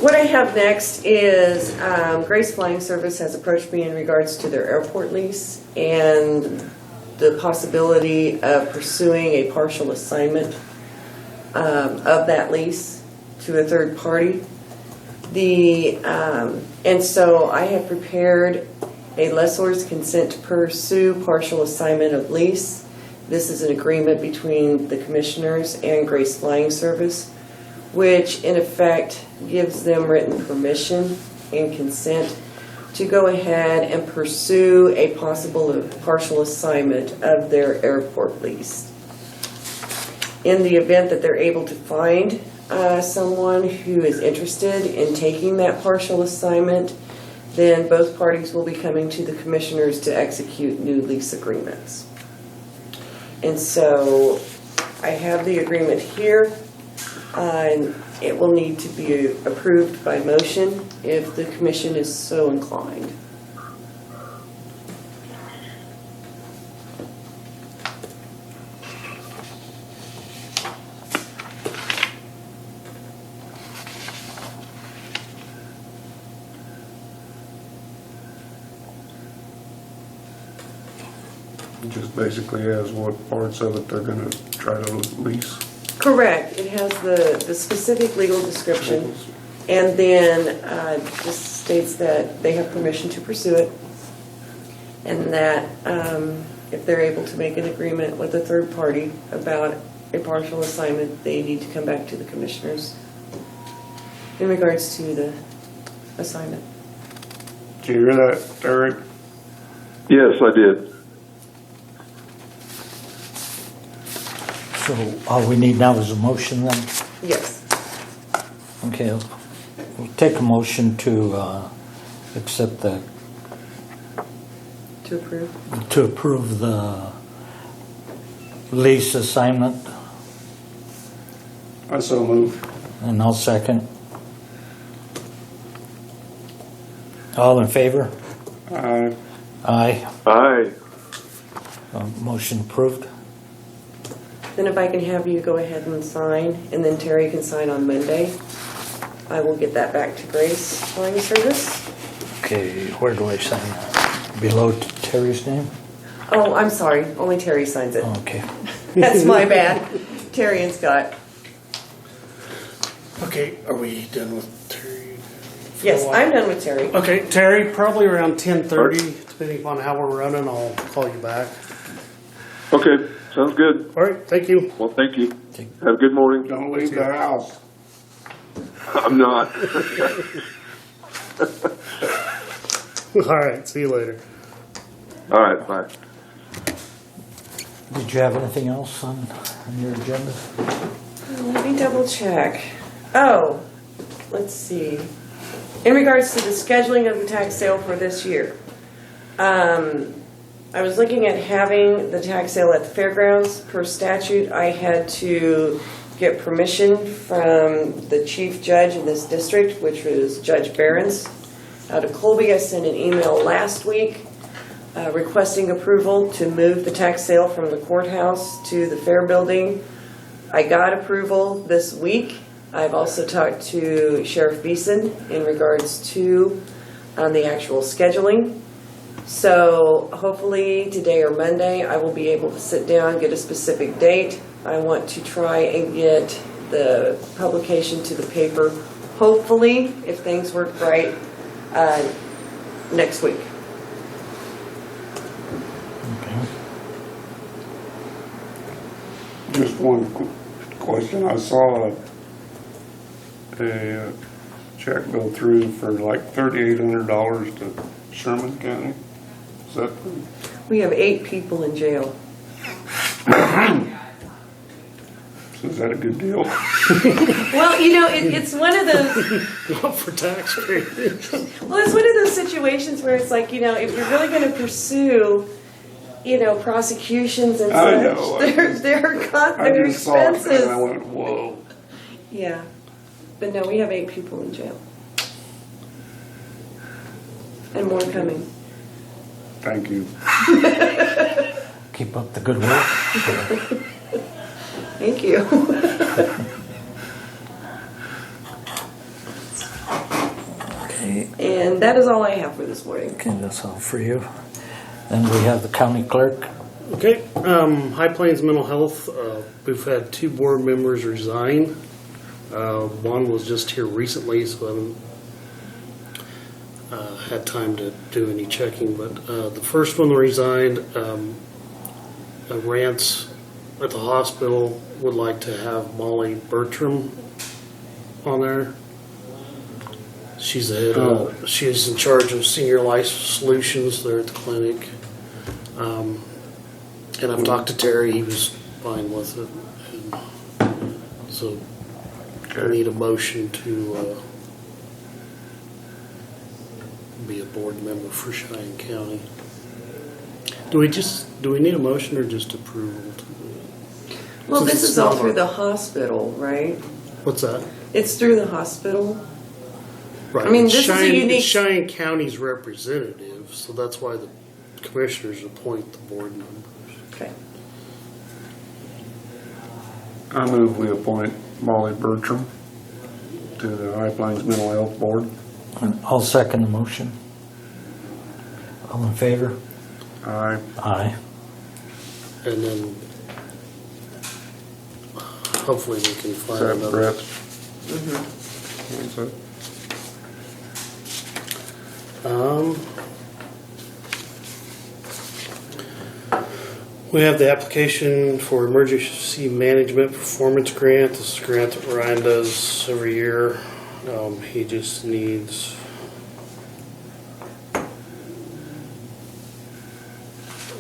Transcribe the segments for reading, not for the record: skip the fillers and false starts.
What I have next is Grace Flying Service has approached me in regards to their airport lease and the possibility of pursuing a partial assignment of that lease to a third party. And so I have prepared a lessor's consent to pursue partial assignment of lease. This is an agreement between the commissioners and Grace Flying Service, which in effect gives them written permission and consent to go ahead and pursue a possible partial assignment of their airport lease. In the event that they're able to find someone who is interested in taking that partial assignment, then both parties will be coming to the commissioners to execute new lease agreements. And so I have the agreement here. It will need to be approved by motion if the commission is so inclined. It just basically has what parts of it they're gonna try to lease. Correct. It has the specific legal description, and then just states that they have permission to pursue it, and that if they're able to make an agreement with a third party about a partial assignment, they need to come back to the commissioners in regards to the assignment. Did you hear that, Eric? Yes, I did. So all we need now is a motion then? Yes. Okay, we'll take a motion to accept the, To approve. to approve the lease assignment, I so move. and I'll second. All in favor? Aye. Aye. Aye. Motion approved. Then if I can have you go ahead and sign, and then Terry can sign on Monday, I will get that back to Grace Flying Service. Okay, where do I sign that? Below Terry's name? Oh, I'm sorry, only Terry signs it. Okay. That's my bad. Terry and Scott. Okay, are we done with Terry? for a Yes, while? I'm done with Terry. Okay, Terry, probably around 10:30, depending upon how we're running, I'll call you back. Okay, sounds good. All right, thank you. Well, thank you. Have a good morning. Don't leave the house. I'm not. All right, see you later. All right, bye. Did you have anything else on your agenda? Let me double check. Oh, let's see. In regards to the scheduling of the tax sale for this year, I was looking at having the tax sale at the fairgrounds. Per statute, I had to get permission from the chief judge in this district, which was Judge Behrens out of Colby. I sent an email last week requesting approval to move the tax sale from the courthouse to the fair building. I got approval this week. I've also talked to Sheriff Beeson in regards to the actual scheduling. So hopefully today or Monday, I will be able to sit down, get a specific date. I want to try and get the publication to the paper, hopefully, if things work right, next week. Okay. Just one question. I saw a check go through for like $3,800 to Sherman County. Is that, We have 8 people in jail. is that a good deal? Well, you know, it's one of those. Not for taxpayers. Well, it's one of those situations where it's like, you know, if you're really going to pursue, you know, prosecutions and I such, know. they're I just saw it and I expenses. went, whoa. Yeah, but no, we have 8 people in jail, and more coming. Thank you. Keep up the good work. Thank you. Okay, And that is all I have for this morning. okay, that's all for you. Then we have the county clerk. Okay, High Plains Mental Health, we've had 2 board members resign. One was just here recently, so I haven't had time to do any checking, but the first one resigned. Rance at the hospital would like to have Molly Bertram on there. She's the head she's in charge of Senior Life Solutions there at the clinic. And I've talked to Terry, he was fine with it. And so I need a motion to be a board member for Cheyenne County. Do we need a motion or just approval? Well, Since this it's is all not through our- the hospital, right? What's that? It's through the hospital. Right. I mean, this is a Cheyenne, unique- it's Cheyenne County's representative, so that's why the commissioners appoint the board members. Okay. I move we appoint Molly Bertram to the High Plains Mental Health Board. And I'll second the motion. All in favor? Aye. Aye. And then hopefully we can Is find that another. Brett? Mm-hmm. What's that? We have the application for emergency management performance grant. This is a grant that Ryan does every year. He just needs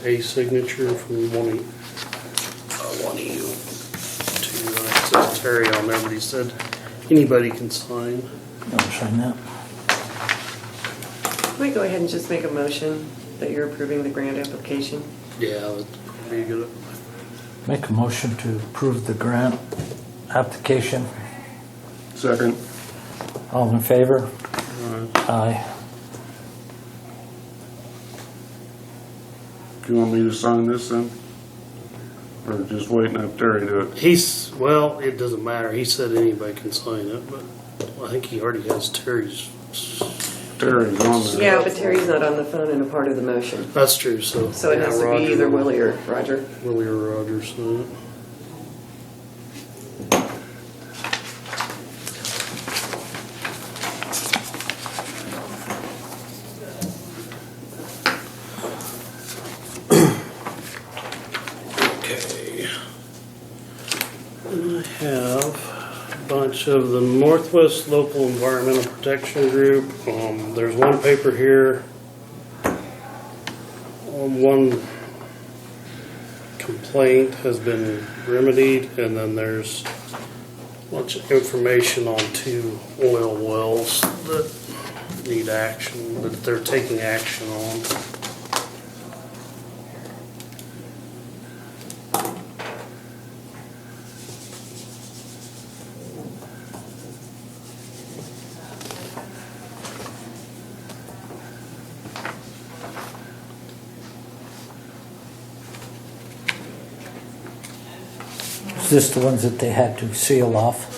a signature from one of you. It says Terry on there, but he said anybody can sign. I'll sign that. Can we go ahead and just make a motion that you're approving the grant application? Yeah, that'd be good. Make a motion to approve the grant application. Second. All in favor? Aye. Aye. Do you want me to sign this then? Or just waiting up Terry to do it? Well, it doesn't matter. He said anybody can sign it, but I think he already has Terry's. Terry's on there. Yeah, but Terry's not on the phone and a part of the motion. That's true, so. So it yeah, has to be Roger- either Willie or Roger. Willie or Roger sign it. Okay. And I have a bunch of the Northwest Local Environmental Protection Group. There's one paper here. One complaint has been remedied, and then there's a bunch of information on 2 oil wells that need action, that they're taking action on. Is this the ones that they had to seal off?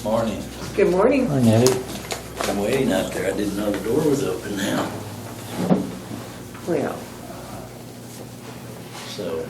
Morning. Good morning. Morning, Eddie. I'm waiting out there. I didn't know the door was open now. Well, So,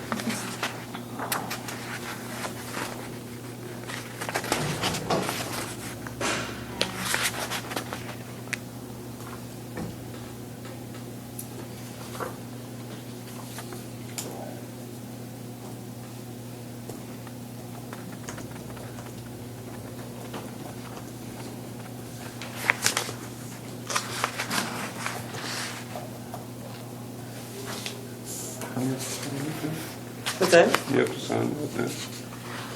what's that? You have to sign that.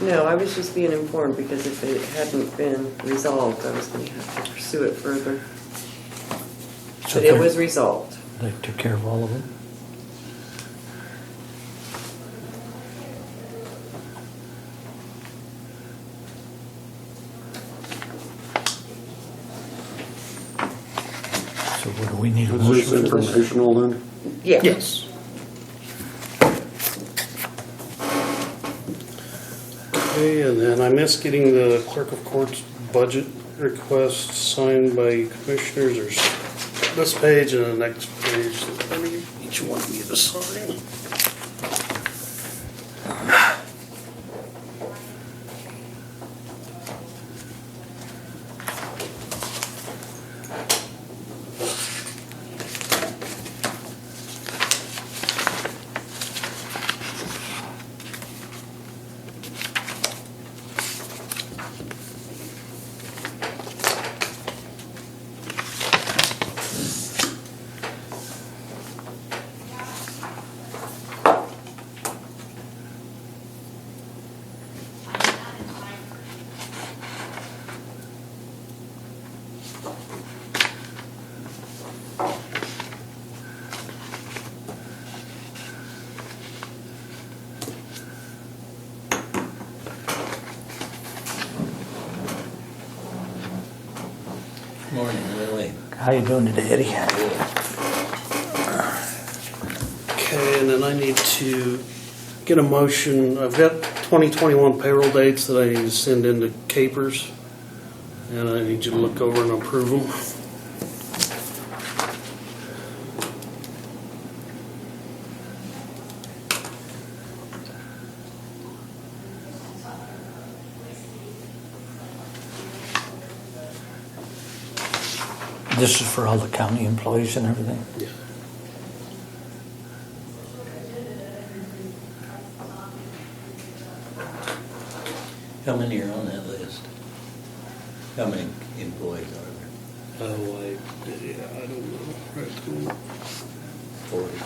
No, I was just being informed because if it hadn't been resolved, I was going to have to pursue it further. So But it they're- was resolved. They took care of all of them? So what do we need a Is this motion for this? informational then? Yeah. Yes. Okay, and then I missed getting the clerk of court's budget request signed by commissioners. There's this page and the next page. I need each one of you to sign. Morning, Lily. How you doing today, Eddie? Okay, and then I need to get a motion. I've got 2021 payroll dates that I need to send into Capers, and I need you to look over and approve them. This is for all the county employees and everything? Yeah. How many are on that list? How many employees are there? Oh, I don't know. Right at the moment. 40.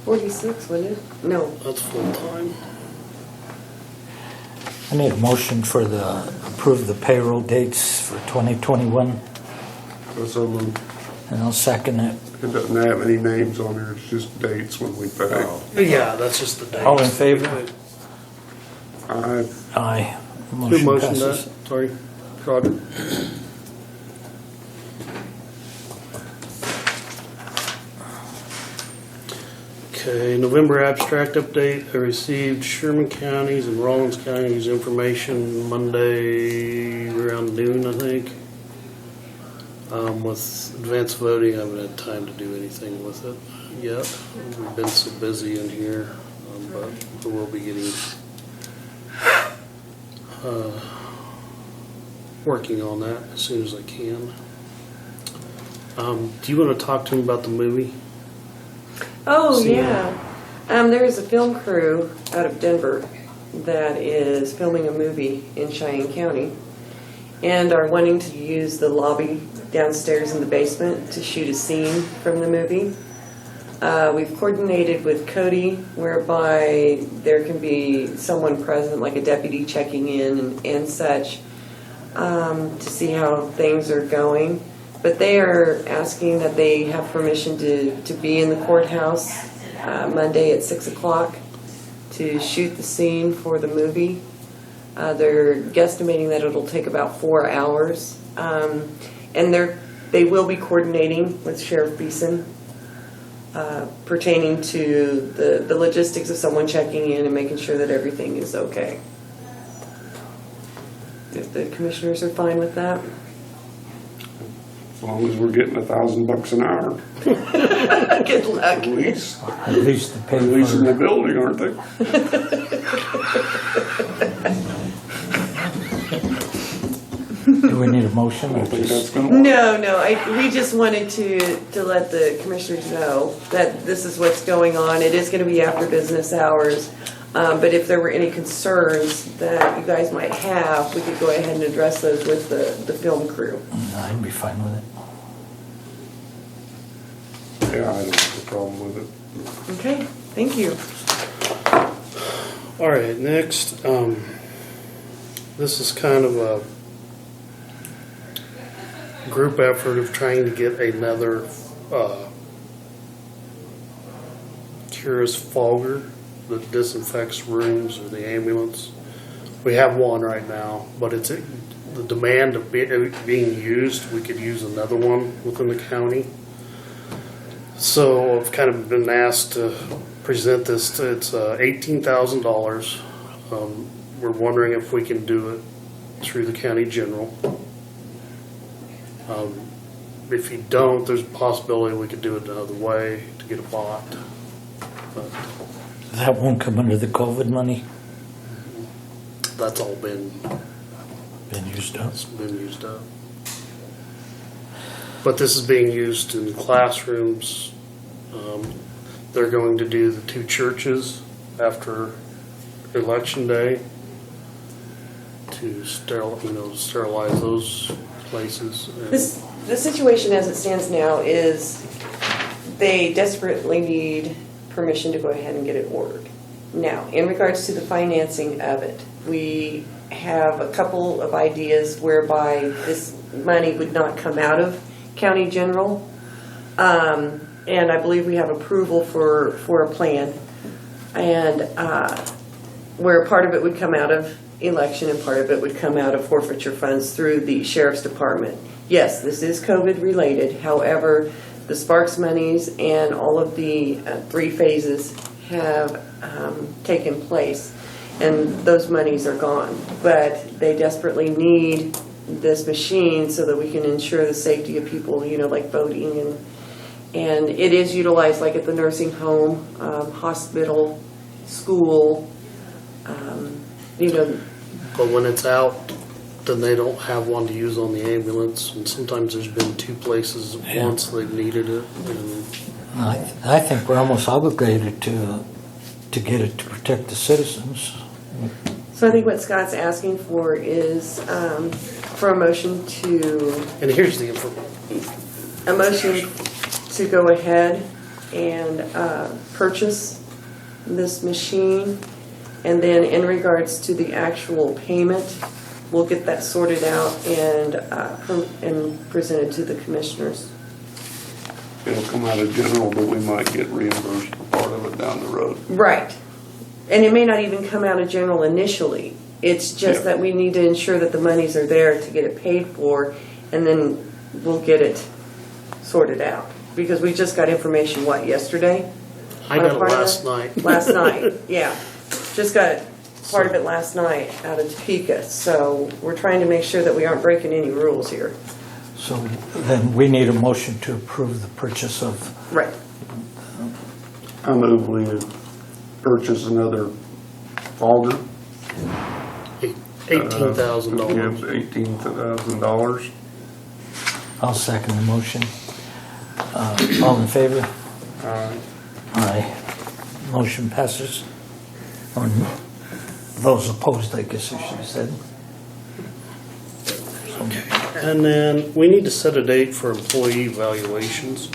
46, wasn't it? No. That's full time. I need a motion for approve the payroll dates for 2021, So moved. and I'll second it. It doesn't have any names on there, it's just dates when we pay. Oh, Yeah, that's just the dates. All in favor? I, Aye. Who Motion motioned passes. that? Sorry, Roger. Okay, November abstract update. I received Sherman County's and Rollins County's information Monday around noon, I think. With advanced voting, I haven't had time to do anything with it yet. We've been so busy in here, but I will be getting working on that as soon as I can. Do you want to talk to me about the movie? Oh, See. yeah. There is a film crew out of Denver that is filming a movie in Cheyenne County and are wanting to use the lobby downstairs in the basement to shoot a scene from the movie. We've coordinated with Cody whereby there can be someone present, like a deputy checking in and such, to see how things are going. But they are asking that they have permission to be in the courthouse Monday at 6 o'clock to shoot the scene for the movie. They're guesstimating that it'll take about 4 hours. And they will be coordinating with Sheriff Beeson pertaining to the logistics of someone checking in and making sure that everything is okay. If the commissioners are fine with that. as long as we're getting $1,000 an hour, Good luck. at least. At least the pay At least in the for, building, aren't they? do we need a motion? I or don't think that's just- gonna work. No, we just wanted to let the commissioners know that this is what's going on. It is going to be after business hours. But if there were any concerns that you guys might have, we could go ahead and address those with the film crew. No, I'd be fine with it. Yeah, I don't have a problem with it. Okay, thank you. All right, next, this is kind of a group effort of trying to get another Curus fogger that disinfects rooms or the ambulance. We have one right now, but it's the demand of being used. We could use another one within the county. So I've kind of been asked to present this. It's $18,000. We're wondering if we can do it through the county general. If you don't, there's a possibility we could do it another way to get it bought. But That won't come under the COVID money, that's all been used up. It's been used up. But this is being used in classrooms. They're going to do the 2 churches after Election Day to sterilize those places. And The situation as it stands now is they desperately need permission to go ahead and get it ordered. Now, in regards to the financing of it, we have a couple of ideas whereby this money would not come out of county general. And I believe we have approval for a plan. And where part of it would come out of election and part of it would come out of forfeiture funds through the sheriff's department. Yes, this is COVID related. However, the Sparks monies and all of the 3 phases have taken place, and those monies are gone. But they desperately need this machine so that we can ensure the safety of people, like voting, and it is utilized like at the nursing home, hospital, school, But when it's out, then they don't have one to use on the ambulance. And sometimes there's been 2 places at once they've needed it. And I think we're almost obligated to get it to protect the citizens. So I think what Scott's asking for is for a motion and here's the information. to go ahead and purchase this machine. And then in regards to the actual payment, we'll get that sorted out and presented to the commissioners. It'll come out of general, but we might get reimbursed for part of it down the road. Right. And it may not even come out of general initially. It's just Yeah. that we need to ensure that the monies are there to get it paid for, and then we'll get it sorted out. Because we just got information, yesterday? I got it Part of last that? night. Last night, yeah. Just got part of it last night out of Topeka. So we're trying to make sure that we aren't breaking any rules here. So then we need a motion to approve the purchase of, Right. I move we purchase another auger. $18,000. $18,000. I'll second the motion. All in favor? Aye. Motion passes. Or those opposed, I guess I should have said. And then we need to set a date for employee evaluations.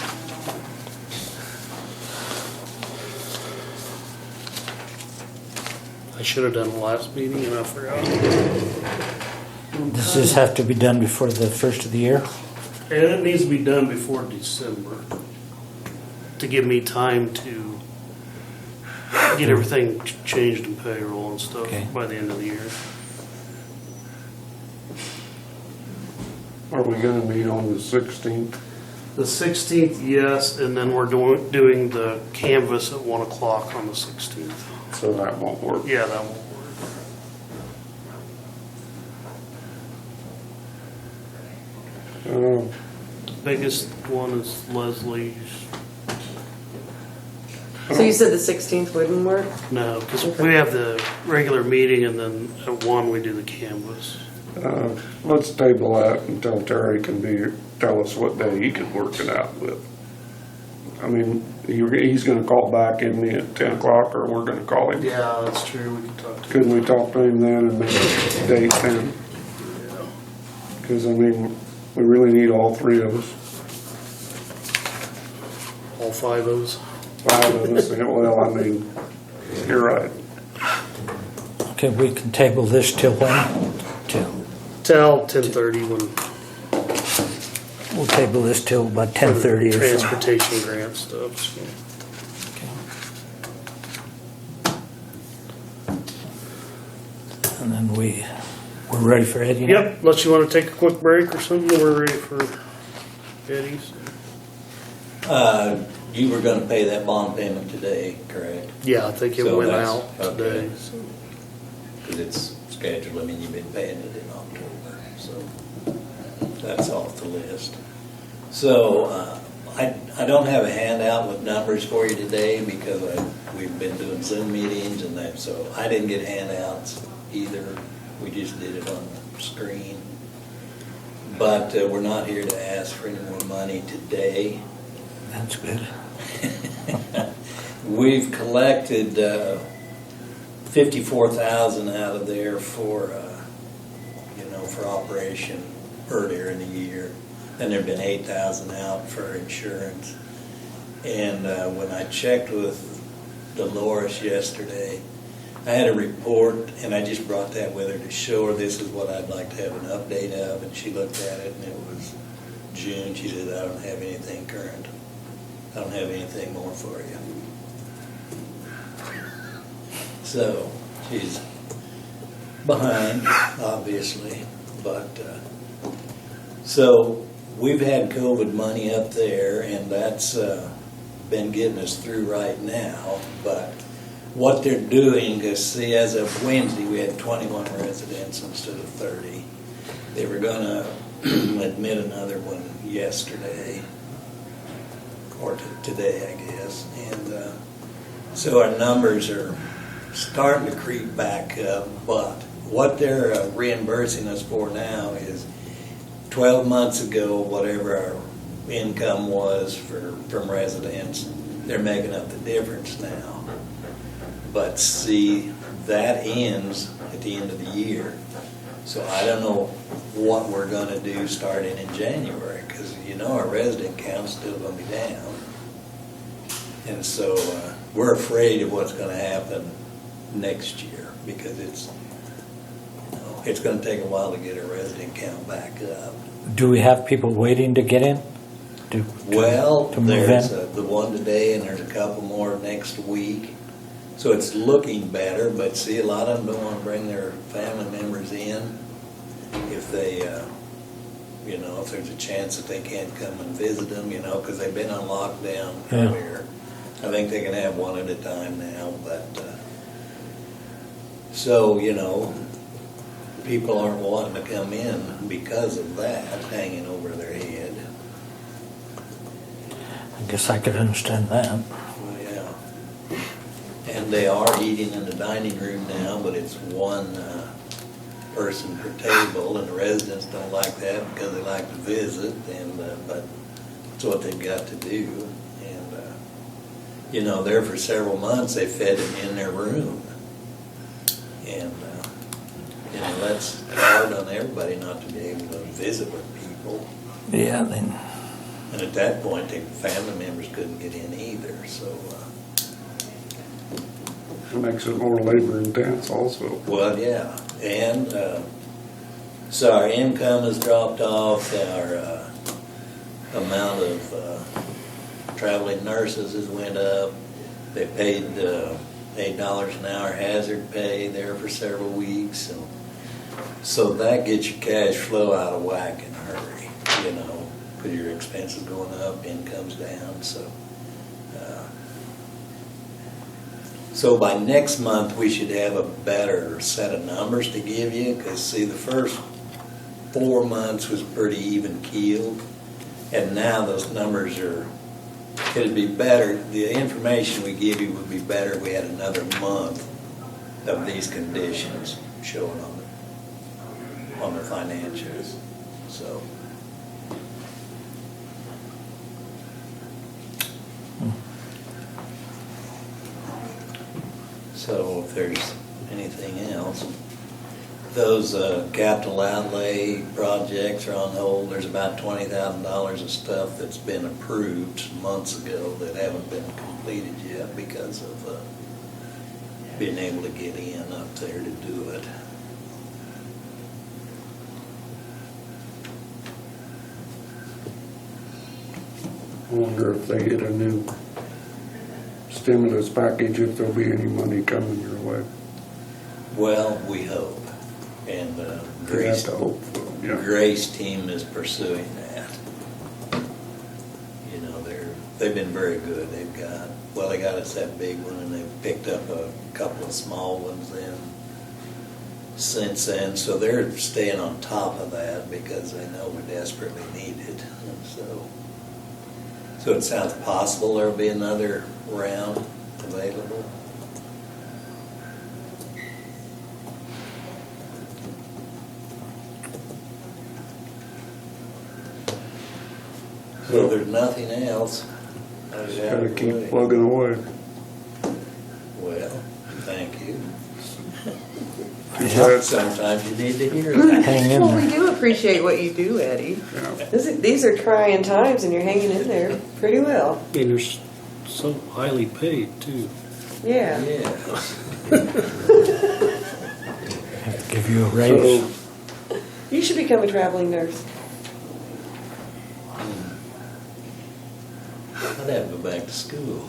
I should have done the last meeting and I forgot. Does this have to be done before the first of the year? And it needs to be done before December to give me time to get everything changed in payroll and stuff Okay. by the end of the year. Are we gonna meet on the 16th? The 16th, yes, and then we're doing the canvas at 1 o'clock on the 16th. So that won't work. Yeah, that won't work. Biggest one is Leslie's. So you said the 16th wouldn't work? No, because we have the regular meeting and then at 1 we do the canvas. Let's table that until Terry can tell us what day he can work it out with. I mean, he's gonna call back in me at 10 o'clock, or we're gonna call him. Yeah, that's true. We can talk to him. Couldn't we talk to him then and make a date then? Because, I mean, we really need all 3 of us. All 5 of us. 5 of us, well, I mean, you're right. Okay, we can table this till when? Till 10:30 when. We'll table this till about for the 10:30 or so. Transportation grant stuff. So. And then we're ready for Eddie now? Yep, unless you want to take a quick break or something, we're ready for Eddie's. You were gonna pay that bond payment today, correct? Yeah, I think it So went that's- out today. okay. So. because it's scheduled. I mean, you've been paying it in October, so that's off the list. So I don't have a handout with numbers for you today because we've been doing Zoom meetings and that, so I didn't get handouts either. We just did it on the screen. But we're not here to ask for any more money today. That's good. We've collected $54,000 out of there for, for operation earlier in the year. And there've been $8,000 out for insurance. And when I checked with Dolores yesterday, I had a report, and I just brought that with her to show her this is what I'd like to have an update of. And she looked at it, and it was June. She said, I don't have anything current. I don't have anything more for you. So she's behind, obviously, but so we've had COVID money up there, and that's been getting us through right now. But what they're doing is, see, as of Wednesday, we had 21 residents instead of 30. They were going to admit another one yesterday, or today, I guess. And so our numbers are starting to creep back up, but what they're reimbursing us for now is 12 months ago, whatever our income was from residents, they're making up the difference now. But see, that ends at the end of the year. So I don't know what we're going to do starting in January, because our resident count's still going to be down. And so we're afraid of what's going to happen next year, because it's going to take a while to get our resident count back up. Do we have people waiting to get in? Well, to move there's in? the one today, and there's a couple more next week. So it's looking better, but see, a lot of them don't want to bring their family members in if they, if there's a chance that they can't come and visit them, because they've been on lockdown earlier. I think they can have one at a time now, but, so, people aren't wanting to come in because of that hanging over their head. I guess I could understand that. Well, yeah. And they are eating in the dining room now, but it's one person per table, and the residents don't like that because they like to visit, and but it's what they've got to do. And there for several months they fed them in their room, and that's hard on everybody not to be able to visit with people. Yeah, then. And at that point, the family members couldn't get in either, so. It makes it more labor intense also. Well, yeah, and so our income has dropped off, our amount of traveling nurses has went up. They paid $8 an hour hazard pay there for several weeks, and so that gets your cash flow out of whack in a hurry, because your expenses going up, income's down, so. So by next month, we should have a better set of numbers to give you, because see, the first 4 months was pretty even keeled, and now those numbers it'd be better, the information we give you would be better if we had another month of these conditions showing on the financials, so. So if there's anything else, those capital outlay projects are on hold. There's about $20,000 of stuff that's been approved months ago that haven't been completed yet because of being able to get in up there to do it. I wonder if they get a new stimulus package, if there'll be any money coming your way. Well, we hope. And You have Grace, to hope so, yeah. Grace team is pursuing that. They've been very good. They got us that big one, and they've picked up a couple of small ones then. since then, so they're staying on top of that because they know we desperately need it. And so it sounds possible there'll be another round available. So if there's nothing else, I Just gotta keep plugging away. Well, thank you. Yeah. Sometimes you need to hear that. Hang in Well, we there. do appreciate what you do, Eddie. Yeah. These are trying times and you're hanging in there pretty well. And you're so highly paid too. Yeah. Yes. Have to give you a raise. You should become a traveling nurse. I'd have to go back to school.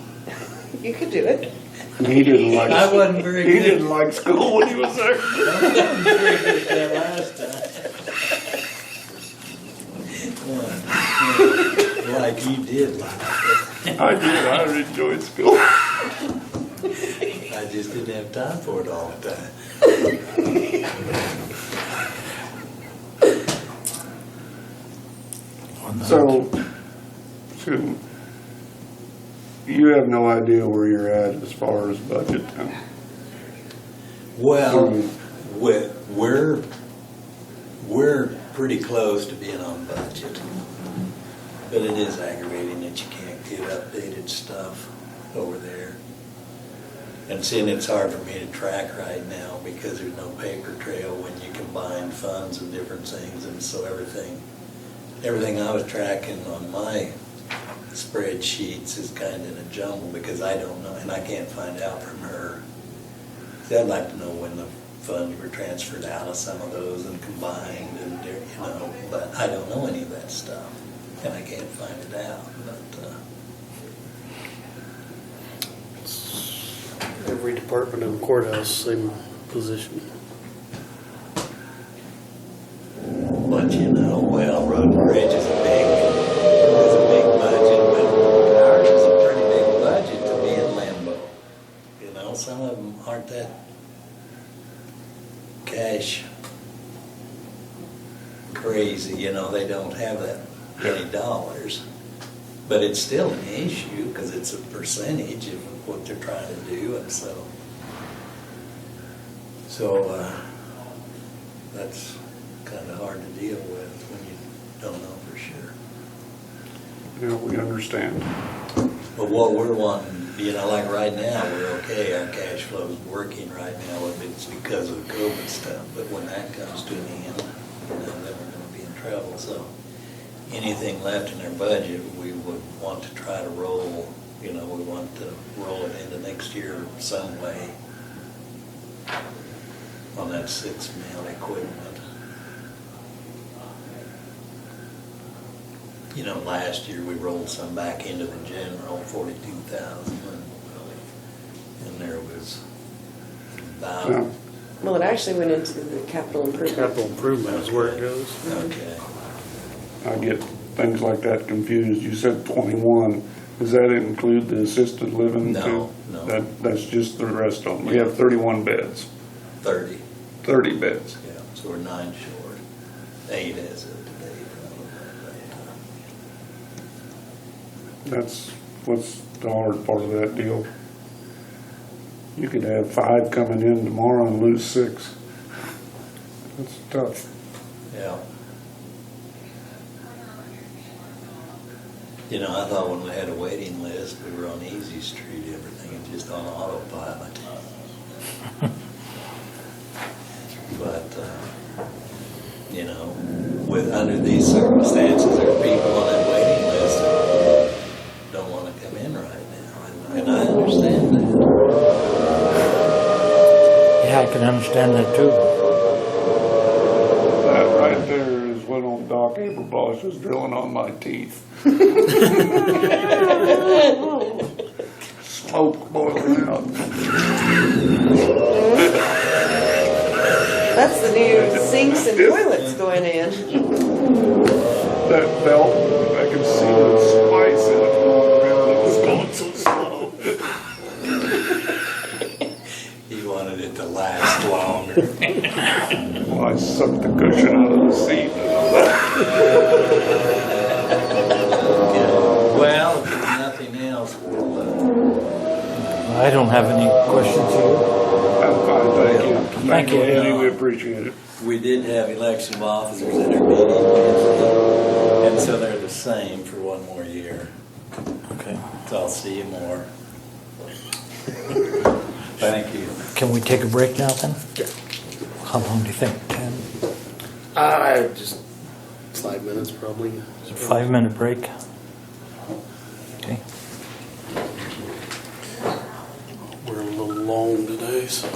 You could do it. He didn't like. I wasn't very He good. didn't like school when he was there. Very good at that last time. Like you did like it. I did. I enjoyed school. I just didn't have time for it all the time. So, you have no idea where you're at as far as budget then? Well, we're pretty close to being on budget. But it is aggravating that you can't get updated stuff over there. And seeing it's hard for me to track right now because there's no paper trail when you combine funds and different things. And so everything I was tracking on my spreadsheets is kind of in a jumble because I don't know, and I can't find out from her. See, I'd like to know when the funds were transferred out of some of those and combined and, but I don't know any of that stuff. And I can't find it out, but, Every department in the courthouse, same position. well, road and bridge is a big budget, but ours is a pretty big budget to be in limbo. Some of them aren't that cash crazy, they don't have that many dollars. But it's still an issue because it's a percentage of what they're trying to do, and so that's kind of hard to deal with when you don't know for sure. Yeah, we understand. But what we're wanting, like right now, we're okay, our cash flow is working right now, if it's because of the COVID stuff, but when that comes to an end, then we're gonna be in trouble, so anything left in our budget, we would want to try to roll, we want to roll it into next year some way on that 6 mil equipment. Last year we rolled some back into the general, 42,000, and there was about, Yeah. Well, it actually went into the capital improvement. Capital improvement is where it goes. okay. I get things like that confused. You said 21. Does that include the assisted living too? No. That's just the rest of them. We have 31 beds, 30, 30 beds. yeah, so we're 9 short, 8 as of today, That's what's the hard part of that deal. You could have 5 coming in tomorrow and lose 6. That's tough. yeah. I thought when we had a waiting list, we were on Easy Street, everything is just on autopilot. But, under these circumstances, there are people on that waiting list that don't want to come in right now, and I understand that. Yeah, I can understand that too. That right there is when old Doc Aberboss was drilling on my teeth. Smoke boiling out. That's the new sinks and toilets going in. That belt, I could see the spice in it. It was going so slow. He wanted it to last longer. I don't have any questions here. I'm fine, thank you. Thank you. Eddie, we appreciate it. We did have election of officers in our meeting Wednesday, and so they're the same for one more year. Okay. So I'll see you more. Thank you. Can we take a break now then? Yeah. How long do you think? 10? Just 5 minutes probably. 5-minute break? Okay. We're a little long today, so.